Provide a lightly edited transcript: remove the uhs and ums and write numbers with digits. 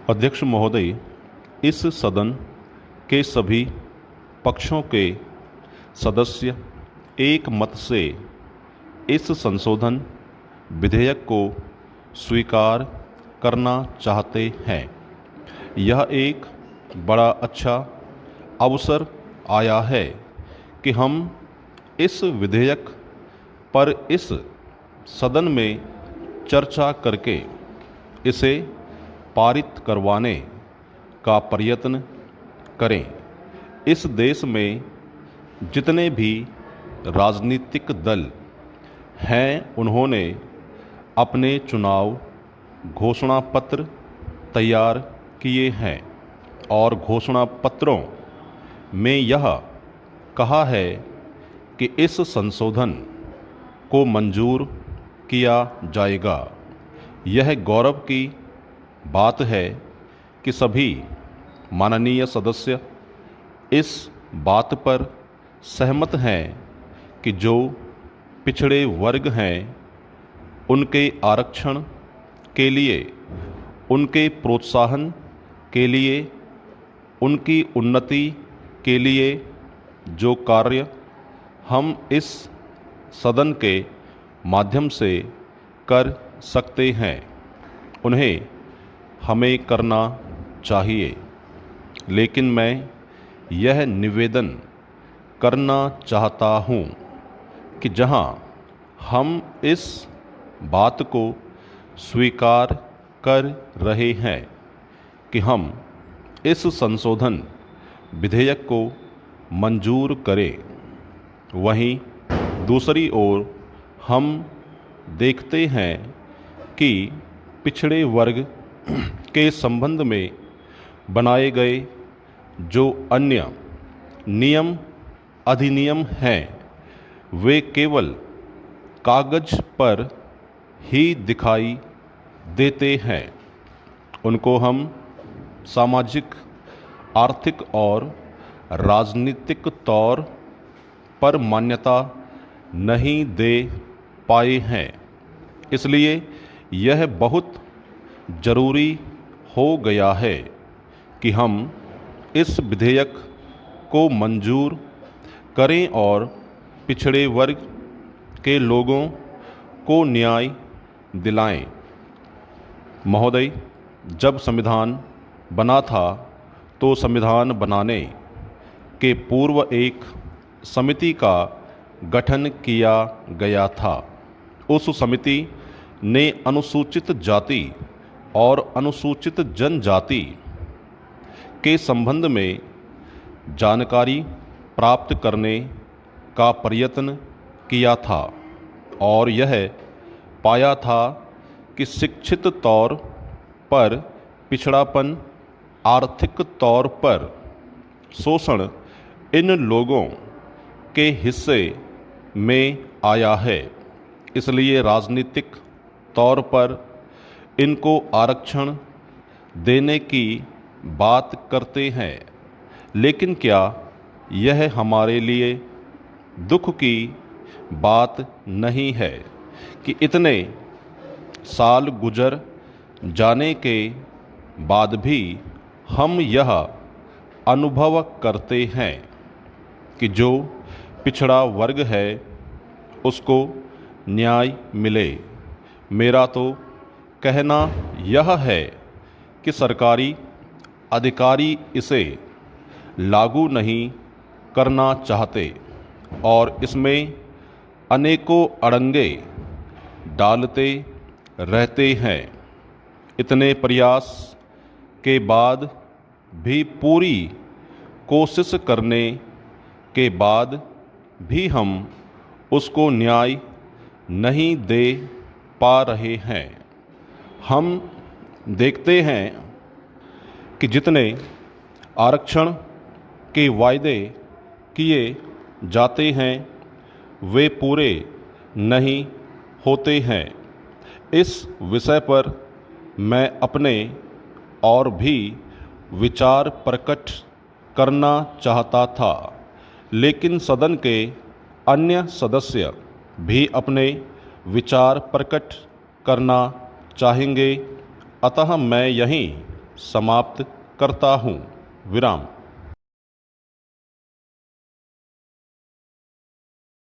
अध्यक्ष महोदय, इस सदन के सभी पक्षों के सदस्य एक मत से इस संशोधन विधेयक को स्वीकार करना चाहते हैं। यह एक बड़ा अच्छा अवसर आया है कि हम इस विधेयक पर इस सदन में चर्चा करके इसे पारित करवाने का प्रयत्न करें। इस देश में जितने भी राजनीतिक दल हैं, उन्होंने अपने चुनाव घोषणा पत्र तैयार किए हैं और घोषणा पत्रों में यह कहा है कि इस संशोधन को मंजूर किया जाएगा। यह गौरव की बात है कि सभी माननीय सदस्य इस बात पर सहमत हैं कि जो पिछड़े वर्ग हैं, उनके आरक्षण के लिए, उनके प्रोत्साहन के लिए, उनकी उन्नति के लिए जो कार्य हम इस सदन के माध्यम से कर सकते हैं, उन्हें हमें करना चाहिए। लेकिन मैं यह निवेदन करना चाहता हूँ कि जहाँ हम इस बात को स्वीकार कर रहे हैं कि हम इस संशोधन विधेयक को मंजूर करें, वहीं दूसरी ओर हम देखते हैं कि पिछड़े वर्ग के संबंध में बनाए गए जो अन्य नियम अधिनियम हैं, वे केवल कागज पर ही दिखाई देते हैं। उनको हम सामाजिक, आर्थिक और राजनीतिक तौर पर मान्यता नहीं दे पाए हैं। इसलिए यह बहुत ज़रूरी हो गया है कि हम इस विधेयक को मंजूर करें और पिछड़े वर्ग के लोगों को न्याय दिलाएं। महोदय, जब संविधान बना था तो संविधान बनाने के पूर्व एक समिति का गठन किया गया था। उस समिति ने अनुसूचित जाति और अनुसूचित जनजाति के संबंध में जानकारी प्राप्त करने का प्रयत्न किया था और यह पाया था कि शिक्षित तौर पर पिछड़ापन, आर्थिक तौर पर शोषण इन लोगों के हिस्से में आया है। इसलिए राजनीतिक तौर पर इनको आरक्षण देने की बात करते हैं। लेकिन क्या यह हमारे लिए दुख की बात नहीं है कि इतने साल गुजर जाने के बाद भी हम यह अनुभव करते हैं कि जो पिछड़ा वर्ग है उसको न्याय मिले। मेरा तो कहना यह है कि सरकारी अधिकारी इसे लागू नहीं करना चाहते और इसमें अनेकों अड़ंगे डालते रहते हैं। इतने प्रयास के बाद भी, पूरी कोशिश करने के बाद भी हम उसको न्याय नहीं दे पा रहे हैं। हम देखते हैं कि जितने आरक्षण के वायदे किए जाते हैं वे पूरे नहीं होते हैं। इस विषय पर मैं अपने और भी विचार प्रकट करना चाहता था, लेकिन सदन के अन्य सदस्य भी अपने विचार प्रकट करना चाहेंगे, अतः मैं यहीं समाप्त करता हूँ। विराम।